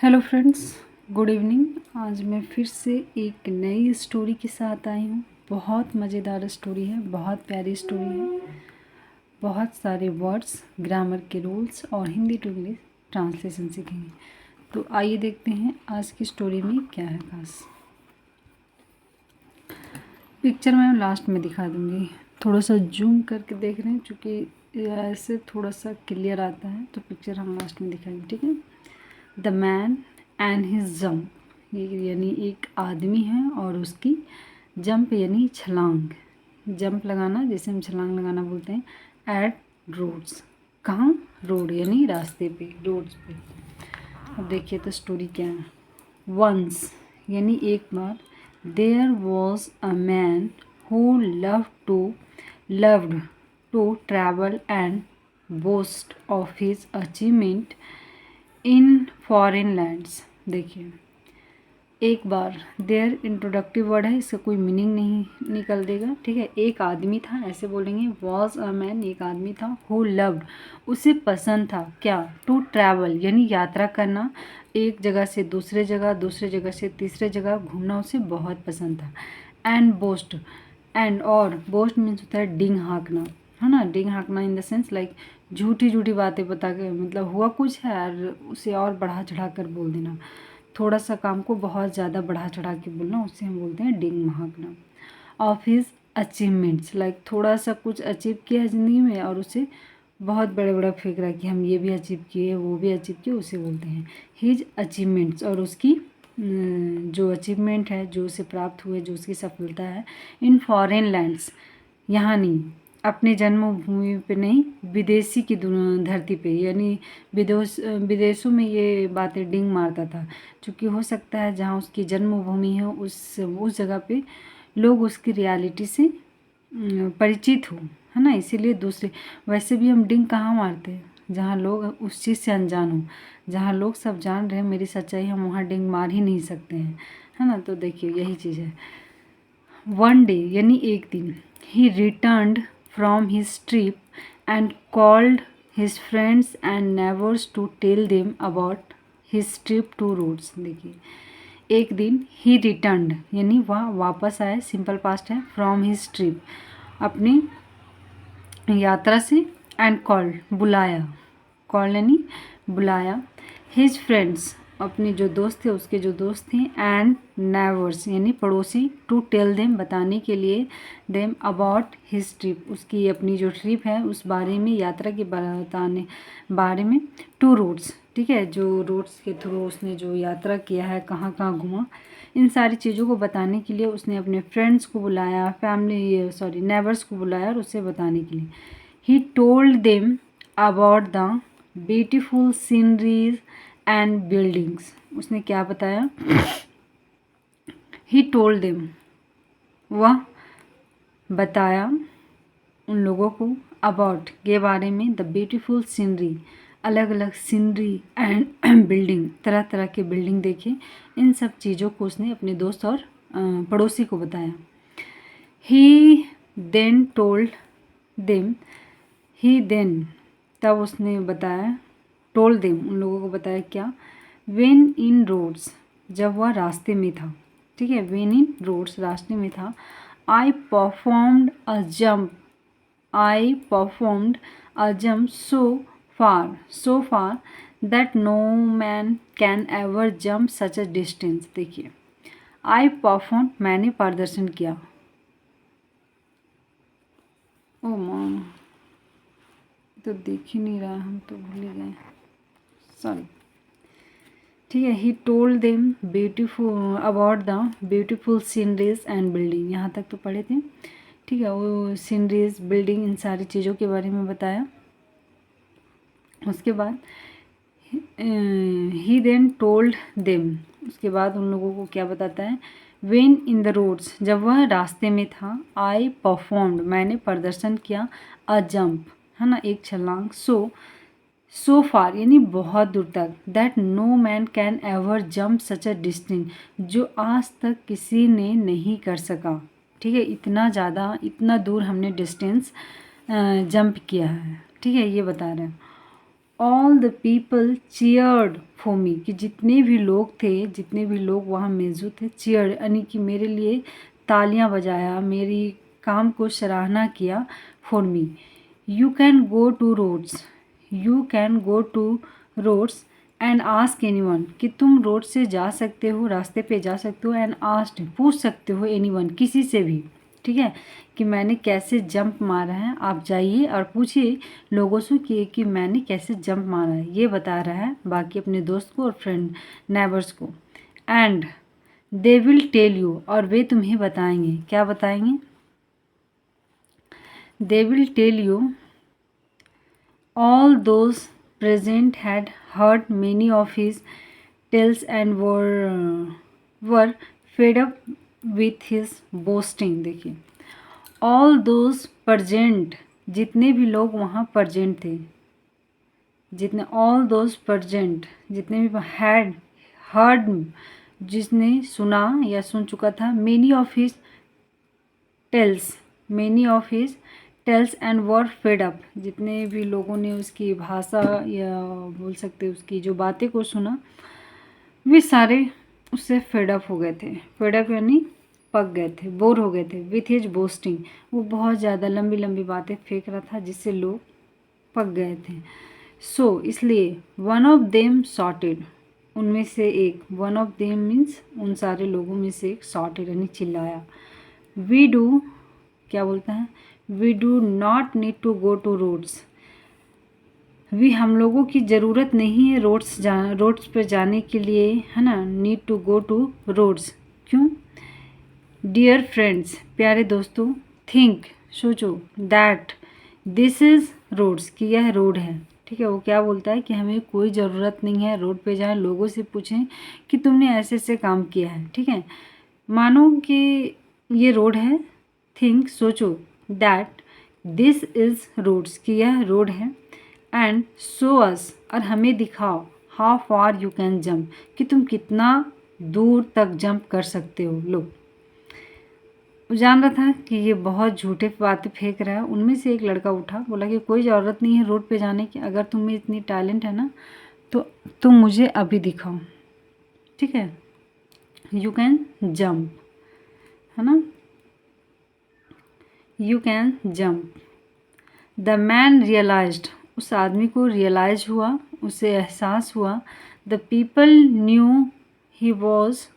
Hello friends, good evening. आज मैं फिर से एक नई स्टोरी के साथ आई हूँ। बहुत मज़ेदार स्टोरी है, बहुत प्यारी स्टोरी है। बहुत सारे वर्ड्स, ग्रामर के रूल्स और हिंदी टू इंग्लिश ट्रांसलेशन सीखेंगे। तो आइए देखते हैं आज की स्टोरी में क्या है खास। पिक्चर मैं लास्ट में दिखा दूँगी। थोड़ा सा जूम करके देख रहे हैं क्योंकि ऐसे थोड़ा सा क्लियर आता है, तो पिक्चर हम लास्ट में दिखाएंगे, ठीक है। The man and his jump, ये यानी एक आदमी है और उसकी जंप यानी छलांग, जंप लगाना जैसे हम छलांग लगाना बोलते हैं। एट रोड्स, कहाँ? रोड यानी रास्ते पे, रोड्स पे। अब देखिए तो स्टोरी क्या है। वंस यानी एक बार, there was a man who loved to travel and boast of his achievement in foreign lands. देखिए, एक बार, देयर इंट्रोडक्टिव वर्ड है, इसका कोई मीनिंग नहीं निकल देगा, ठीक है। एक आदमी था, ऐसे बोलेंगे। वॉज अ मैन, एक आदमी था। हु लव्ड, उसे पसंद था क्या? टू ट्रैवल यानी यात्रा करना, एक जगह से दूसरे जगह, दूसरे जगह से तीसरे जगह घूमना उसे बहुत पसंद था। एंड बोस्ट, एंड और बोस्ट मीन्स होता है डिंग हाँकना, है ना। डिंग हाँकना इन द सेंस लाइक झूठी झूठी बातें बता के, मतलब हुआ कुछ है और उसे और बढ़ा चढ़ा कर बोल देना। थोड़ा सा काम को बहुत ज़्यादा बढ़ा चढ़ा के बोलना, उससे हम बोलते हैं डिंग हाँकना। ऑफ हिज अचीवमेंट्स, लाइक थोड़ा सा कुछ अचीव किया है ज़िंदगी में और उसे बहुत बड़े बड़ा फेंक रहा है कि हम ये भी अचीव किए, वो भी अचीव किए, उसे बोलते हैं हिज अचीवमेंट्स। और उसकी जो अचीवमेंट है, जो उसे प्राप्त हुए, जो उसकी सफलता है, इन फॉरेन लैंड्स, यहाँ नहीं, अपने जन्मभूमि पे नहीं, विदेशी की धरती पे, यानी विदेशों में ये बातें डिंग मारता था। क्योंकि हो सकता है जहाँ उसकी जन्मभूमि है उस जगह पे लोग उसकी रियलिटी से परिचित हो, है ना। इसीलिए दूसरे, वैसे भी हम डिंग कहाँ मारते हैं? जहाँ लोग उस चीज़ से अनजान हो, जहाँ लोग सब जान रहे हैं मेरी सच्चाई, हम वहाँ डिंग मार ही नहीं सकते हैं, है ना। तो देखिए यही चीज़ है। वन डे यानी एक दिन, he returned from his trip and called his friends and neighbours to tell them about his trip to Rhodes. देखिए, एक दिन, ही रिटर्नड यानी वह वापस आए, सिंपल पास्ट है। फ्रॉम हिज ट्रिप, अपनी यात्रा से। एंड कॉल्ड बुलाया, कॉल्ड यानी बुलाया। हिज फ्रेंड्स, अपने जो दोस्त थे, उसके जो दोस्त थे। एंड नेबर्स यानी पड़ोसी। टू टेल देम, बताने के लिए। देम अबाउट हिज ट्रिप, उसकी अपनी जो ट्रिप है उस बारे में, यात्रा के बताने बारे में। टू रोड्स, ठीक है, जो रोड्स के थ्रू उसने जो यात्रा किया है, कहाँ कहाँ घुमा, इन सारी चीज़ों को बताने के लिए उसने अपने फ्रेंड्स को बुलाया, नेबर्स को बुलाया और उसे बताने के लिए। He told them about the beautiful sceneries and buildings, उसने क्या बताया? ही टोल्ड देम, वह बताया उन लोगों को, अबाउट के बारे में, द ब्यूटीफुल सीनरी, अलग अलग सीनरी एंड बिल्डिंग, तरह तरह के बिल्डिंग देखे, इन सब चीज़ों को उसने अपने दोस्त और पड़ोसी को बताया। ही देन टोल्ड देम, ही देन, तब उसने बताया, टोल्ड देम, उन लोगों को बताया क्या? वेन इन रोड्स, जब वह रास्ते में था, ठीक है। वेन इन रोड्स, रास्ते में था। आई performed a jump, I performed a jump so far that no man can ever jump such a distance। देखिए, I performed, मैंने प्रदर्शन किया। ओ माँ, तो देख ही नहीं रहा, हम तो भूल ही गए, सॉरी, ठीक है। He told them beautiful about the beautiful sceneries and building, यहाँ तक तो पढ़े थे, ठीक है। वो सीनरीज, बिल्डिंग, इन सारी चीज़ों के बारे में बताया। उसके बाद ही देन टोल्ड देम, उसके बाद उन लोगों को क्या बताता है? वेन इन द रोड्स, जब वह रास्ते में था। आई परफॉर्म्ड, मैंने प्रदर्शन किया। अ जंप, है ना, एक छलांग। सो फार यानी बहुत दूर तक। That no man can ever jump such a distance, जो आज तक किसी ने नहीं कर सका, ठीक है। इतना ज़्यादा, इतना दूर हमने डिस्टेंस जंप किया है, ठीक है, ये बता रहे हैं। All the people cheered for me, कि जितने भी लोग थे, जितने भी लोग वहाँ मौजूद थे, चीयर्ड यानी कि मेरे लिए तालियां बजाया, मेरी काम को सराहना किया, for me. You can go to Rhodes, you can go to Rhodes and ask anyone, कि तुम रोड से जा सकते हो, रास्ते पे जा सकते हो, एंड आस्क पूछ सकते हो, एनीवन किसी से भी, ठीक है, कि मैंने कैसे जंप मारा है, आप जाइए और पूछिए लोगों से कि मैंने कैसे जंप मारा है, ये बता रहा है बाकी अपने दोस्त को और फ्रेंड नेबर्स को। And they will tell you, और वे तुम्हें बताएंगे, क्या बताएंगे, they will tell you all those present had heard many of his tales and were fed up with his boasting। देखिए all those present, जितने भी लोग वहाँ present थे, जितने all those present, जितने भी had heard, जिसने सुना या सुन चुका था, many of his tales and were fed up, जितने भी लोगों ने उसकी भाषा या बोल सकते उसकी जो बातें को सुना, वे सारे उससे फेड अप हो गए थे। फेड अप यानी पक गए थे, बोर हो गए थे। विथ हिज बोस्टिंग, वो बहुत ज़्यादा लंबी लंबी बातें फेंक रहा था जिससे लोग पक गए थे। सो इसलिए वन ऑफ देम सॉर्टेड, उनमें से एक, वन ऑफ देम मीन्स उन सारे लोगों में से एक, सॉर्टेड यानी चिल्लाया। वी डू, क्या बोलता है, we do not need to go to Rhodes, हम लोगों की ज़रूरत नहीं है रोड्स पर जाने के लिए, है ना, need to go to Rhodes. क्यों? डियर फ्रेंड्स, प्यारे दोस्तों, थिंक, सोचो, दैट दिस इज़ रोड्स, कि यह रोड है, ठीक है। वो क्या बोलता है कि हमें कोई ज़रूरत नहीं है रोड पे जाएं, लोगों से पूछें कि तुमने ऐसे ऐसे काम किया है, ठीक है, मानो कि ये रोड है। थिंक, सोचो, दैट दिस इज़ रोड्स, कि यह रोड है। एंड शो अस, और हमें दिखाओ, how far you can jump, कि तुम कितना दूर तक जंप कर सकते हो। लो, वो जान रहा था कि ये बहुत झूठे बातें फेंक रहा है। उनमें से एक लड़का उठा, बोला कि कोई ज़रूरत नहीं है रोड पे जाने की, अगर तुम में इतनी टैलेंट है ना तो तुम मुझे अभी दिखाओ, ठीक है, यू कैन जंप, है ना, you can jump. The man realized, उस आदमी को रियलाइज हुआ, उसे एहसास हुआ। The people knew he was,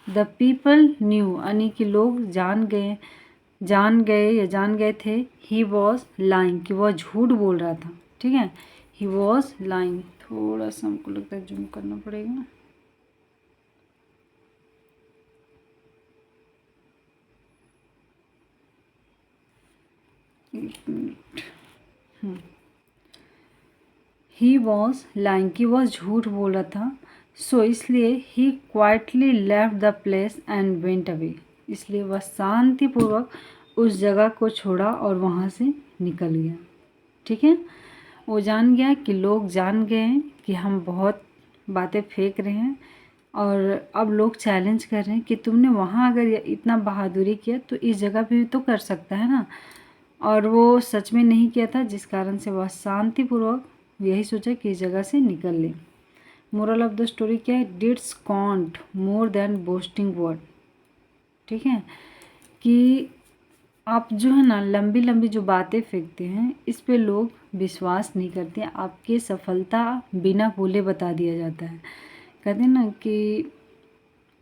the people knew यानी कि लोग जान गए थे, ही वॉज लाइंग, कि वह झूठ बोल रहा था, ठीक है, ही वॉज लाइंग। थोड़ा सा हमको लगता है जूम करना पड़ेगा। एक मिनट। ही वॉज लाइंग, कि वह झूठ बोल रहा था। सो इसलिए he quietly left the place and went away, इसलिए वह शांतिपूर्वक उस जगह को छोड़ा और वहाँ से निकल गया, ठीक है। वो जान गया कि लोग जान गए हैं कि हम बहुत बातें फेंक रहे हैं, और अब लोग चैलेंज कर रहे हैं कि तुमने वहाँ अगर इतना बहादुरी किया तो इस जगह पे भी तो कर सकता है ना। और वो सच में नहीं किया था, जिस कारण से वह शांतिपूर्वक यही सोचा कि इस जगह से निकल ले। मोरल ऑफ द स्टोरी क्या है? डिड्स count more than boasting word, ठीक है, कि आप जो है ना लंबी लंबी जो बातें फेंकते हैं इस पे लोग विश्वास नहीं करते। आपकी सफलता बिना बोले बता दिया जाता है। कहते हैं ना कि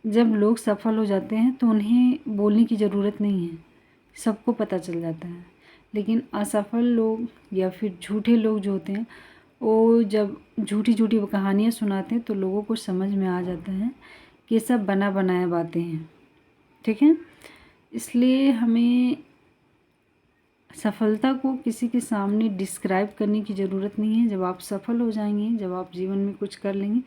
जब लोग सफल हो जाते हैं तो उन्हें बोलने की ज़रूरत नहीं है, सबको पता चल जाता है। लेकिन असफल लोग या फिर झूठे लोग जो होते हैं, वो जब झूठी झूठी कहानियाँ सुनाते हैं तो लोगों को समझ में आ जाता है कि ये सब बना बनाया बातें हैं, ठीक है। इसलिए हमें सफलता को किसी के सामने डिस्क्राइब करने की ज़रूरत नहीं है। जब आप सफल हो जाएंगे, जब आप जीवन में कुछ कर लेंगे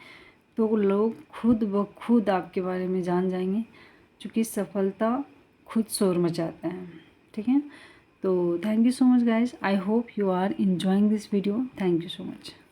तो लोग खुद ब खुद आपके बारे में जान जाएंगे, क्योंकि सफलता खुद शोर मचाता है, ठीक है। तो thank you so much guys, I hope you are enjoying this video. Thank you so much.